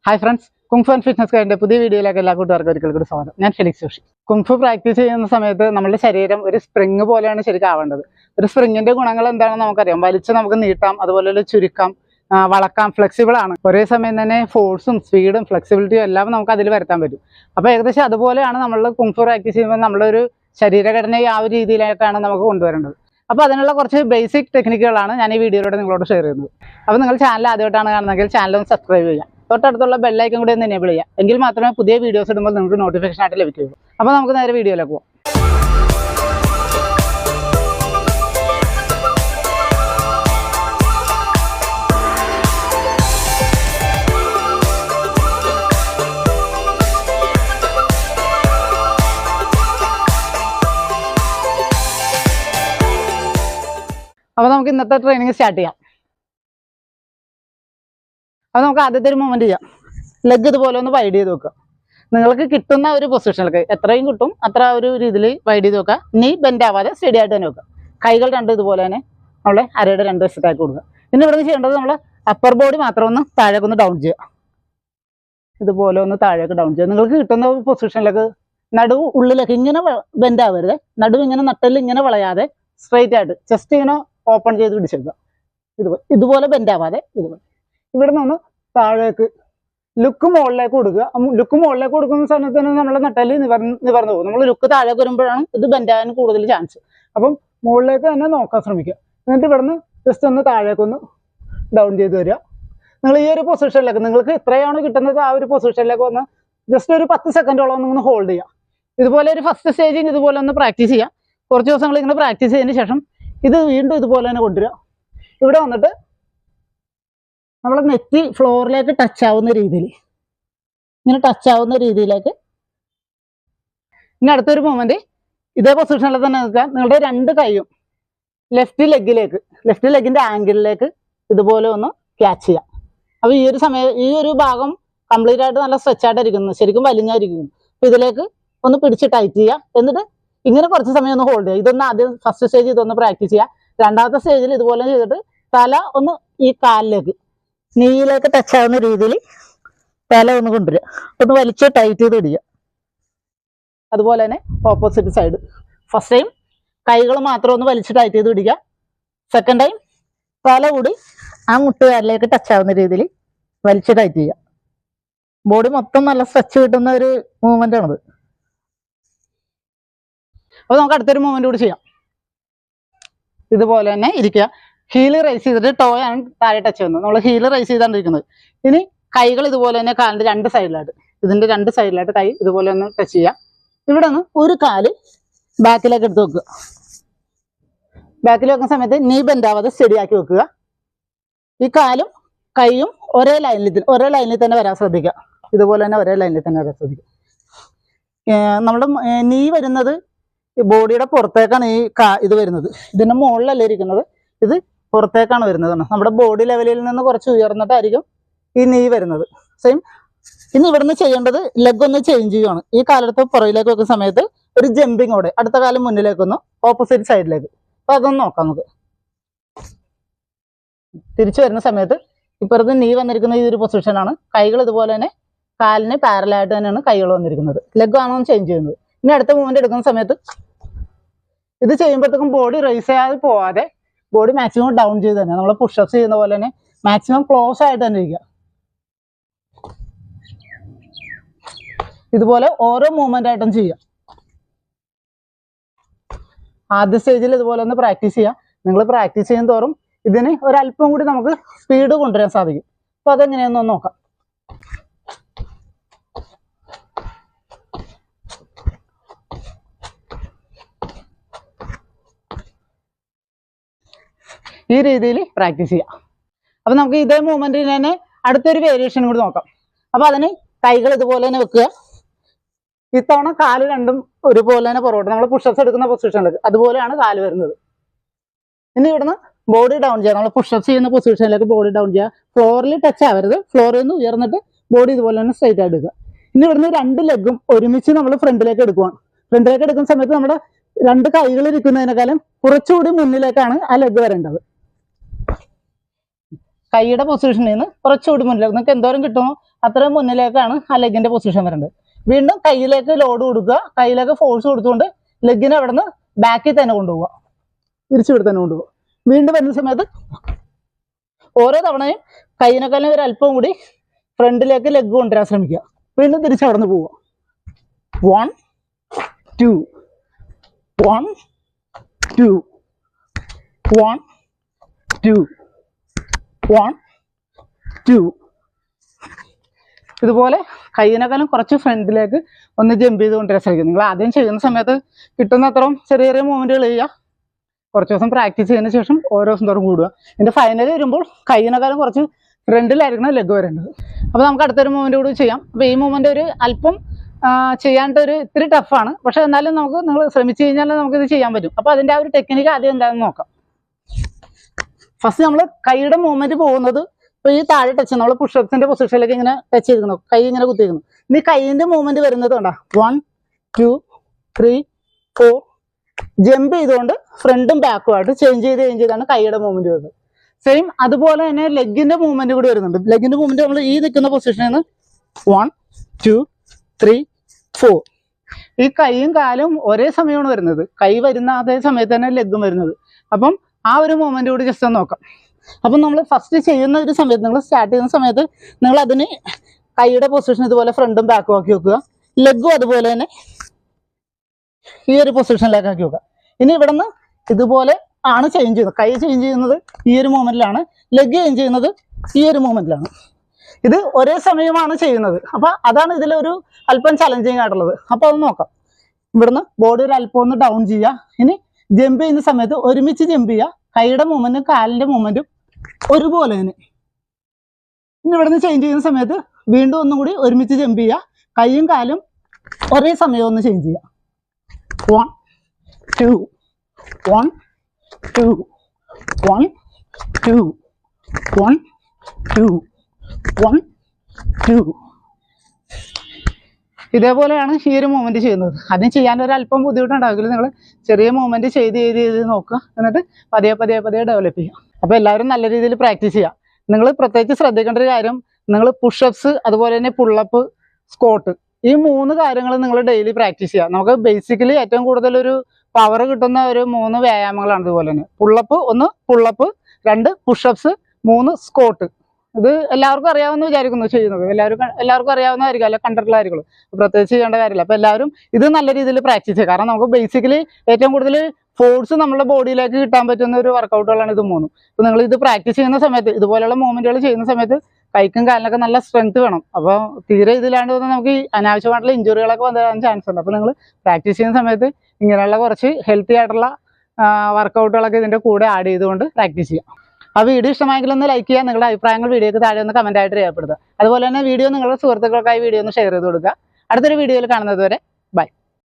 Hi friends, kung fu and fitness ഗൈഡിന്റെ പുതിയ വീഡിയോയിലേക്ക് എല്ലാ കൂട്ടുകാർക്കും ഒരിക്കൽ കൂടി സ്വാഗതം. ഞാൻ ഫെലിക്സ് ജോഷി. കുങ്ഫു പ്രാക്ടീസ് ചെയ്യുന്ന സമയത്ത് നമ്മുടെ ശരീരം ഒരു സ്പ്രിങ് പോലെയാണ് ശരിക്കും ആവേണ്ടത്. ഒരു സ്പ്രിങ്ങിന്റെ ഗുണങ്ങൾ എന്താണെന്ന് നമുക്കറിയാം. വലിച്ച് നമുക്ക് നീട്ടാം, അതുപോലെ ചുരുക്കാം, വളക്കാം, ഫ്ലെക്സിബിൾ ആണ്. ഒരേ സമയം തന്നെ ഫോഴ്സും സ്പീഡും ഫ്ലെക്സിബിലിറ്റിയും എല്ലാം നമുക്ക് അതിൽ വരുത്താൻ പറ്റും. അപ്പോൾ ഏകദേശം അതുപോലെയാണ് നമ്മൾ കുങ്ഫു പ്രാക്ടീസ് ചെയ്യുമ്പോൾ നമ്മളൊരു ശരീരഘടനയെ ആ ഒരു രീതിയിലേക്കാണ് നമുക്ക് കൊണ്ടുവരേണ്ടത്. അപ്പോൾ അതിനുള്ള കുറച്ച് ബേസിക് ടെക്നിക്കുകളാണ് ഞാൻ ഈ വീഡിയോയിലൂടെ നിങ്ങളോട് ഷെയർ ചെയ്യുന്നത്. അപ്പോൾ നിങ്ങൾ ചാനൽ ആദ്യമായിട്ടാണ് കാണുന്നതെങ്കിൽ ചാനൽ ഒന്ന് സബ്സ്ക്രൈബ് ചെയ്യാം, തൊട്ടടുത്തുള്ള ബെല്ലൈക്കൻ കൂടി ഒന്ന് എനേബിൾ ചെയ്യാം. എങ്കിൽ മാത്രമേ പുതിയ വീഡിയോസ് ഇടുമ്പോൾ നിങ്ങൾക്ക് നോട്ടിഫിക്കേഷൻ ആയിട്ട് ലഭിക്കുകയുള്ളൂ. അപ്പോൾ നമുക്ക് നേരെ വീഡിയോയിലേക്ക് പോകാം. അപ്പോൾ നമുക്ക് ഇന്നത്തെ ട്രെയിനിങ് സ്റ്റാർട്ട് ചെയ്യാം. അപ്പോൾ നമുക്ക് ആദ്യത്തെ ഒരു മൂവ്മെന്റ് ചെയ്യാം. ലെഗ് ഇതുപോലെ ഒന്ന് വൈഡ് ചെയ്ത് വെക്കുക. നിങ്ങൾക്ക് കിട്ടുന്ന ഒരു പൊസിഷനിലേക്ക് എത്രയും കിട്ടും അത്ര ഒരു രീതിയിൽ വൈഡ് ചെയ്ത് വെക്കുക. നീ ബെൻഡ് ആവാതെ സ്റ്റഡി ആയിട്ട് തന്നെ വെക്കുക. കൈകൾ രണ്ടും ഇതുപോലെ തന്നെ നമ്മളെ അരയുടെ രണ്ട് വശത്താക്കി കൊടുക്കുക. പിന്നെ ഇവിടെ നിന്ന് ചെയ്യേണ്ടത് നമ്മൾ അപ്പർ ബോഡി മാത്രം ഒന്ന് താഴേക്ക് ഒന്ന് ഡൗൺ ചെയ്യുക. ഇതുപോലെ ഒന്ന് താഴേക്ക് ഡൗൺ ചെയ്യുക. നിങ്ങൾക്ക് കിട്ടുന്ന പൊസിഷനിലേക്ക് നടുവ് ഉള്ളിലേക്ക് ഇങ്ങനെ ബെൻഡ് ആവരുത്. നടുവ് ഇങ്ങനെ നട്ടല് ഇങ്ങനെ വളയാതെ സ്ട്രെയിറ്റ് ആയിട്ട് ജസ്റ്റ് ഇങ്ങനെ ഓപ്പൺ ചെയ്ത് പിടിച്ചെടുക്കുക. ഇതുപോലെ ബെൻഡ് ആവാതെ ഇതുപോലെ ഇവിടെ നിന്ന് താഴേക്ക് ലുക്ക് മുകളിലേക്ക് കൊടുക്കുക. ലുക്ക് മുകളിലേക്ക് കൊടുക്കുന്ന സമയത്ത് തന്നെ നമ്മളെ നട്ടല് നിവർന്നു പോകും. നമ്മൾ ലുക്ക് താഴേക്ക് വരുമ്പോഴാണ് ഇത് ബെൻഡ് ആകാൻ കൂടുതൽ ചാൻസ്. അപ്പം മുകളിലേക്ക് തന്നെ നോക്കാൻ ശ്രമിക്കുക. എന്നിട്ട് ഇവിടെ നിന്ന് ജസ്റ്റ് ഒന്ന് താഴേക്കൊന്ന് ഡൗൺ ചെയ്ത് വരിക. നിങ്ങൾ ഈ ഒരു പൊസിഷനിലേക്ക് നിങ്ങൾക്ക് എത്രയാണോ കിട്ടുന്നത് ആ ഒരു പൊസിഷനിലേക്ക് വന്ന് ജസ്റ്റ് ഒരു 10 സെക്കൻഡോളം ഒന്ന് ഹോൾഡ് ചെയ്യുക. ഇതുപോലെ ഒരു ഫസ്റ്റ് സ്റ്റേജിങ് ഇതുപോലെ ഒന്ന് പ്രാക്ടീസ് ചെയ്യുക. കുറച്ച് ദിവസങ്ങൾ ഇങ്ങനെ പ്രാക്ടീസ് ചെയ്തതിന് ശേഷം ഇത് വീണ്ടും ഇതുപോലെ തന്നെ കൊണ്ടുവരിക. ഇവിടെ വന്നിട്ട് നമ്മൾ നെറ്റി ഫ്ലോറിലേക്ക് ടച്ച് ആവുന്ന രീതിയിൽ ഇങ്ങനെ ടച്ച് ആവുന്ന രീതിയിലേക്ക്. ഇനി അടുത്തൊരു മൂവ്മെന്റ് ഇതേ പൊസിഷനിൽ തന്നെ നിൽക്കുക. നിങ്ങളുടെ രണ്ട് കൈയും ലെഫ്റ്റ് ലെഗിന്റെ ആംഗിളിലേക്ക് ഇതുപോലെ ഒന്ന് ക്യാച്ച് ചെയ്യാം. അപ്പോൾ ഈ ഒരു ഭാഗം കംപ്ലീറ്റ് ആയിട്ട് നല്ല സ്ട്രെച്ച് ആയിട്ടിരിക്കുന്നു, ശരിക്കും വലിഞ്ഞായിരിക്കുന്നു. അപ്പോൾ ഇതിലേക്ക് ഒന്ന് പിടിച്ച് ടൈറ്റ് ചെയ്യുക. എന്നിട്ട് ഇങ്ങനെ കുറച്ച് സമയം ഒന്ന് ഹോൾഡ് ചെയ്യുക. ഇതൊന്ന് ആദ്യം ഫസ്റ്റ് സ്റ്റേജ് ഇതൊന്ന് പ്രാക്ടീസ് ചെയ്യുക. രണ്ടാമത്തെ സ്റ്റേജിൽ ഇതുപോലെ ചെയ്തിട്ട് തല ഒന്ന് ഈ കാലിലേക്ക് നീയിലേക്ക് ടച്ച് ആവുന്ന രീതിയിൽ തല ഒന്ന് കൊണ്ടുവരിക. ഒന്ന് വലിച്ച് ടൈറ്റ് ചെയ്ത് ഇടുക. അതുപോലെ തന്നെ ഓപ്പോസിറ്റ് സൈഡ് ഫസ്റ്റ് ടൈം കൈകൾ മാത്രം ഒന്ന് വലിച്ച് ടൈറ്റ് ചെയ്ത് ഇടുക. സെക്കൻഡ് ടൈം തല കൂടി ആ മുട്ടുകാലിലേക്ക് ടച്ച് ആവുന്ന രീതിയിൽ വലിച്ച് ടൈറ്റ് ചെയ്യുക. ബോഡി മൊത്തം നല്ല സ്ട്രെച്ച് കിട്ടുന്ന ഒരു മൂവ്മെന്റ് ആണത്. അപ്പോൾ നമുക്ക് അടുത്തൊരു മൂവ്മെന്റ് കൂടി ചെയ്യാം. ഇതുപോലെ തന്നെ ഇരിക്കുക. ഹീല് റൈസ് ചെയ്തിട്ട് ടോയാണ് താഴെ ടച്ച് ചെയ്യുന്നത്. നമ്മൾ ഹീല് റൈസ് ചെയ്താണ്ടിരിക്കുന്നത്. ഇനി കൈകൾ ഇതുപോലെ തന്നെ കാലിന്റെ രണ്ട് സൈഡിലായിട്ട് ഇതിന്റെ രണ്ട് സൈഡിലായിട്ട് കൈ ഇതുപോലെ ഒന്ന് ടച്ച് ചെയ്യുക. ഇവിടെ നിന്ന് ഒരു കാല് ബാക്കിലേക്ക് എടുത്ത് വെക്കുക. ബാക്കിൽ വെക്കുന്ന സമയത്ത് നീ ബെൻഡ് ആവാതെ സ്റ്റഡി ആക്കി വെക്കുക. ഈ കാലും കൈയും ഒരേ ലൈനിൽ തന്നെ വരാൻ ശ്രദ്ധിക്കുക. ഇതുപോലെ തന്നെ ഒരേ ലൈനിൽ തന്നെ വരാൻ ശ്രദ്ധിക്കുക. നമ്മുടെ നീ വരുന്നത് ബോഡിയുടെ പുറത്തേക്കാണ് ഇത് വരുന്നത്. ഇതിന്റെ മുകളിലല്ല ഇരിക്കുന്നത്, ഇത് പുറത്തേക്കാണ് വരുന്നത്. നമ്മുടെ ബോഡി ലെവലിൽ നിന്ന് കുറച്ച് ഉയർന്നിട്ടായിരിക്കും ഈ നീ വരുന്നത്. സെയിം ഇനി ഇവിടുന്ന് ചെയ്യേണ്ടത് ലെഗ് ഒന്ന് ചേഞ്ച് ചെയ്യുകയാണ്. ഈ കാലെടുത്ത് പുറകിലേക്ക് വെക്കുന്ന സമയത്ത് ഒരു ജമ്പിങ്ങോടെ അടുത്ത കാലം മുന്നിലേക്കൊന്ന് ഓപ്പോസിറ്റ് സൈഡിലേക്ക്. അപ്പൊ അതൊന്ന് നോക്കാം നമുക്ക്. തിരിച്ചു വരുന്ന സമയത്ത് ഇപ്പുറത്ത് നീ വന്നിരിക്കുന്ന ഈ ഒരു പൊസിഷനാണ്. കൈകൾ ഇതുപോലെ തന്നെ കാലിന് പാരലായിട്ട് തന്നെയാണ് കൈകൾ വന്നിരിക്കുന്നത്. ലെഗ് ആണോ ചേഞ്ച് ചെയ്യുന്നത്. ഇനി അടുത്ത മൂവ്മെന്റ് എടുക്കുന്ന സമയത്ത് ഇത് ചെയ്യുമ്പോഴത്തേക്കും ബോഡി റൈസ് ചെയ്യാതെ പോവാതെ ബോഡി മാക്സിമം ഡൗൺ ചെയ്ത് തന്നെ നമ്മൾ പുഷപ്സ് ചെയ്യുന്ന പോലെ തന്നെ മാക്സിമം ക്ലോസ് ആയിട്ട് തന്നെ ഇരിക്കുക. ഇതുപോലെ ഓരോ മൂവ്മെന്റ് ആയിട്ടും ചെയ്യുക. ആദ്യ സ്റ്റേജിൽ ഇതുപോലെ ഒന്ന് പ്രാക്ടീസ് ചെയ്യുക. നിങ്ങൾ പ്രാക്ടീസ് ചെയ്യും തോറും ഇതിന് ഒരല്പം കൂടി നമുക്ക് സ്പീഡ് കൊണ്ടുവരാൻ സാധിക്കും. അപ്പൊ അതെങ്ങനെയാണെന്ന് നോക്കാം. ഈ രീതിയിൽ പ്രാക്ടീസ് ചെയ്യാം. അപ്പൊ നമുക്ക് ഇതേ മൂവ്മെന്റിന് തന്നെ അടുത്തൊരു വേരിയേഷൻ കൂടി നോക്കാം. അപ്പൊ അതിന് കൈകൾ ഇതുപോലെ തന്നെ വെക്കുക. ഇത്തവണ കാല് രണ്ടും ഒരുപോലെ തന്നെ പുറകോട്ട് നമ്മൾ പുഷപ്സ് എടുക്കുന്ന പൊസിഷനിലേക്ക് അതുപോലെയാണ് കാല് വരുന്നത്. ഇനി ഇവിടുന്ന് ബോഡി ഡൗൺ ചെയ്യുക. നമ്മൾ പുഷപ്സ് ചെയ്യുന്ന പൊസിഷനിലേക്ക് ബോഡി ഡൗൺ ചെയ്യുക. ഫ്ലോറിൽ ടച്ച് ആവരുത്. ഫ്ലോറിൽ നിന്ന് ഉയർന്നിട്ട് ബോഡി ഇതുപോലെ തന്നെ സ്ട്രൈറ്റ് ആയിട്ട് എടുക്കുക. ഇനി ഇവിടുന്ന് രണ്ട് ലെഗും ഒരുമിച്ച് നമ്മൾ ഫ്രണ്ടിലേക്ക് എടുക്കുകയാണ്. ഫ്രണ്ടിലേക്ക് എടുക്കുന്ന സമയത്ത് നമ്മുടെ രണ്ട് കൈകൾ ഇരിക്കുന്നതിനേക്കാളും കുറച്ചുകൂടി മുന്നിലേക്കാണ് ആ ലെഗ് വരേണ്ടത്. കൈയുടെ പൊസിഷനിൽ നിന്ന് കുറച്ചുകൂടി മുന്നിലേക്ക്, നിങ്ങൾക്ക് എന്തോരം കിട്ടുമോ അത്രയും മുന്നിലേക്കാണ് ആ ലെഗിന്റെ പൊസിഷൻ വരേണ്ടത്. വീണ്ടും കയ്യിലേക്ക് ലോഡ് കൊടുക്കുക, കയ്യിലേക്ക് ഫോഴ്സ് കൊടുത്തുകൊണ്ട് ലെഗിനെ അവിടെ നിന്ന് ബാക്കിൽ തന്നെ കൊണ്ടുപോവുക, തിരിച്ചുവിടെ തന്നെ കൊണ്ടുപോകുക. വീണ്ടും വരുന്ന സമയത്ത് ഓരോ തവണയും കൈയിനെക്കാളും ഒരു അല്പം കൂടി ഫ്രണ്ടിലേക്ക് ലെഗ് കൊണ്ടുവരാൻ ശ്രമിക്കുക. വീണ്ടും തിരിച്ച് അവിടെ നിന്ന് പോവുക. 1 2 1 2 1 2 1 2. ഇതുപോലെ കൈയിനെക്കാളും കുറച്ച് ഫ്രണ്ടിലേക്ക് ഒന്ന് ജമ്പ് ചെയ്ത് കൊണ്ടുവരാൻ ശ്രമിക്കുക. നിങ്ങൾ ആദ്യം ചെയ്യുന്ന സമയത്ത് കിട്ടുന്ന അത്രയും ചെറിയ ചെറിയ മൂവ്മെൻറ്റുകൾ ചെയ്യുക. കുറച്ച് ദിവസം പ്രാക്ടീസ് ചെയ്തതിന് ശേഷം ഓരോ ദിവസം തോറും കൂടുക. ഇതിൻ്റെ ഫൈനൽ വരുമ്പോൾ കൈയിനെക്കാളും കുറച്ച് ഫ്രണ്ടിലായിരിക്കണം ലെഗ് വരേണ്ടത്. അപ്പോൾ നമുക്ക് അടുത്തൊരു മൂവ്മെൻറ്റ് കൂടി ചെയ്യാം. അപ്പോൾ ഈ മൂവ്മെൻറ്റ് ഒരു അല്പം ചെയ്യാണ്ടൊരു ഇത്തിരി ടഫാണ്, പക്ഷെ എന്നാലും നിങ്ങൾ ശ്രമിച്ചു കഴിഞ്ഞാൽ നമുക്കിത് ചെയ്യാൻ പറ്റും. അപ്പോൾ അതിൻ്റെ ആ ഒരു ടെക്നിക്ക് ആദ്യം എന്താണെന്ന് നോക്കാം. ഫസ്റ്റ് നമ്മൾ കൈയുടെ മൂവ്മെൻറ്റ് പോകുന്നത് ഇപ്പോൾ ഈ താഴെ ടച്ച്, നമ്മൾ പുഷപ്സിൻ്റെ പൊസിഷനിലേക്ക് ഇങ്ങനെ ടച്ച് ചെയ്തിരിക്കുന്നു, കൈ ഇങ്ങനെ കുത്തിയിരിക്കുന്നു. ഇനി കൈയിൻ്റെ മൂവ്മെൻറ്റ് വരുന്നത് കണ്ടോ, 1 2 3 4 ജമ്പ് ചെയ്തുകൊണ്ട് ഫ്രണ്ടും ബാക്കുമായിട്ട് ചേഞ്ച് ചെയ്താണ് കൈയുടെ മൂവ്മെൻറ്റ് വരുന്നത്. സെയിം അതുപോലെ തന്നെ ലെഗിൻ്റെ മൂവ്മെൻറ്റ് കൂടി വരുന്നുണ്ട്. ലെഗിൻ്റെ മൂവ്മെൻറ്റ് നമ്മൾ ഈ നിൽക്കുന്ന പൊസിഷനിൽ നിന്ന് 1 2 3 4 ഈ കൈയും കാലും ഒരേ സമയമാണ് വരുന്നത്. കൈ വരുന്ന അതേ സമയത്ത് തന്നെ ലെഗും വരുന്നത്. അപ്പം ആ ഒരു മൂവ്മെൻറ്റ് കൂടി ജസ്റ്റ് ഒന്ന് നോക്കാം. അപ്പം നമ്മൾ ഫസ്റ്റ് ചെയ്യുന്ന ഒരു സമയത്ത്, നിങ്ങൾ സ്റ്റാർട്ട് ചെയ്യുന്ന സമയത്ത് നിങ്ങൾ അതിന് കൈയുടെ പൊസിഷൻ ഇതുപോലെ ഫ്രണ്ടും ബാക്കും ആക്കി വെക്കുക. ലെഗും അതുപോലെ തന്നെ ഈ ഒരു പൊസിഷനിലേക്ക് ആക്കി വെക്കുക. ഇനി ഇവിടെ നിന്ന് ഇതുപോലെ ആണ് ചേഞ്ച് ചെയ്യുന്നത്. കൈ ചേഞ്ച് ചെയ്യുന്നത് ഈ ഒരു മൂവ്മെൻറ്റിലാണ്, ലെഗ് ചേഞ്ച് ചെയ്യുന്നത് ഈ ഒരു മൂവ്മെൻറ്റിലാണ്. ഇത് ഒരേ സമയമാണ് ചെയ്യുന്നത്. അപ്പോൾ അതാണ് ഇതിലൊരു അല്പം ചലഞ്ചിങ് ആയിട്ടുള്ളത്. അപ്പോൾ അത് നോക്കാം. ഇവിടുന്ന് ബോഡി ഒരു അല്പം ഒന്ന് ഡൗൺ ചെയ്യുക. ഇനി ജമ്പ് ചെയ്യുന്ന സമയത്ത് ഒരുമിച്ച് ജമ്പ് ചെയ്യുക. കൈയുടെ മൂവ്മെൻറ്റും കാലിൻ്റെ മൂവ്മെൻറ്റും ഒരുപോലെ തന്നെ. ഇനി ഇവിടുന്ന് ചേഞ്ച് ചെയ്യുന്ന സമയത്ത് വീണ്ടും ഒന്നും കൂടി ഒരുമിച്ച് ജമ്പ് ചെയ്യുക. കൈയും കാലും ഒരേ സമയം ഒന്ന് ചേഞ്ച് ചെയ്യുക. 1 2 1 2 1 2 1 2 1 2. ഇതേപോലെയാണ് ഈ ഒരു മൂവ്മെൻറ്റ് ചെയ്യുന്നത്. അതിന് ചെയ്യാൻ ഒരു അല്പം ബുദ്ധിമുട്ടുണ്ടാവില്ല. നിങ്ങൾ ചെറിയ മൂവ്മെൻറ്റ് ചെയ്ത് നോക്കുക. എന്നിട്ട് പതിയെ ഡെവലപ്പ് ചെയ്യുക. അപ്പോൾ എല്ലാവരും നല്ല രീതിയിൽ പ്രാക്ടീസ് ചെയ്യുക. നിങ്ങൾ പ്രത്യേകിച്ച് ശ്രദ്ധിക്കേണ്ട ഒരു കാര്യം, നിങ്ങൾ പുഷപ്സ് അതുപോലെ തന്നെ പുള്ളപ്പ്, സ്ക്വാട്ട്, ഈ 3 കാര്യങ്ങൾ നിങ്ങൾ ഡെയിലി പ്രാക്ടീസ് ചെയ്യുക. നമുക്ക് ബേസിക്കലി ഏറ്റവും കൂടുതൽ ഒരു പവർ കിട്ടുന്ന ഒരു 3 വ്യായാമങ്ങളാണ്. ഇതുപോലെ തന്നെ പുള്ളപ്പ്, 1 പുള്ളപ്പ്, 2 പുഷപ്സ്, 3 സ്ക്വാട്ട്. ഇത് എല്ലാവർക്കും അറിയാവുന്ന വിചാരിക്കുന്നു ചെയ്യുന്നത്. എല്ലാവർക്കും അറിയാവുന്നതായിരിക്കും, അല്ല കണ്ടിട്ടുള്ളതായിരിക്കും, പ്രത്യേകിച്ച് ചെയ്യേണ്ട കാര്യമില്ല. അപ്പോൾ എല്ലാവരും ഇത് നല്ല രീതിയിൽ പ്രാക്ടീസ് ചെയ്യുക. കാരണം നമുക്ക് ബേസിക്കലി ഏറ്റവും കൂടുതൽ ഫോഴ്സ് നമ്മുടെ ബോഡിയിലേക്ക് കിട്ടാൻ പറ്റുന്ന ഒരു വർക്കൗട്ടുകളാണ് ഇത് 3. അപ്പോൾ നിങ്ങൾ ഇത് പ്രാക്ടീസ് ചെയ്യുന്ന സമയത്ത്, ഇതുപോലെയുള്ള മൂവ്മെൻറ്റുകൾ ചെയ്യുന്ന സമയത്ത് കൈക്കും കാലിനൊക്കെ നല്ല സ്ട്രെങ്ത് വേണം. അപ്പോൾ തീരെ ഇതിലാണ്ട് വന്ന് നമുക്ക് ഈ അനാവശ്യമായിട്ടുള്ള ഇഞ്ചുറികളൊക്കെ വരാൻ ചാൻസ് ഉണ്ട്. അപ്പോൾ നിങ്ങൾ പ്രാക്ടീസ് ചെയ്യുന്ന സമയത്ത് ഇങ്ങനെയുള്ള കുറച്ച് ഹെൽത്തി ആയിട്ടുള്ള വർക്കൗട്ടുകളൊക്കെ ഇതിൻ്റെ കൂടെ ആഡ് ചെയ്തുകൊണ്ട് പ്രാക്ടീസ് ചെയ്യാം. ആ വീഡിയോ ഇഷ്ടമായെങ്കിൽ ഒന്ന് ലൈക്ക് ചെയ്യുക. നിങ്ങളുടെ അഭിപ്രായങ്ങൾ വീഡിയോക്ക് താഴെ ഒന്ന് കമൻറ്റായിട്ട് രേഖപ്പെടുത്തുക. അതുപോലെ തന്നെ വീഡിയോ നിങ്ങളുടെ സുഹൃത്തുക്കൾക്കായി വീഡിയോ ഒന്ന് ഷെയർ ചെയ്ത് കൊടുക്കുക. അടുത്തൊരു വീഡിയോയിൽ കാണുന്നത് വരെ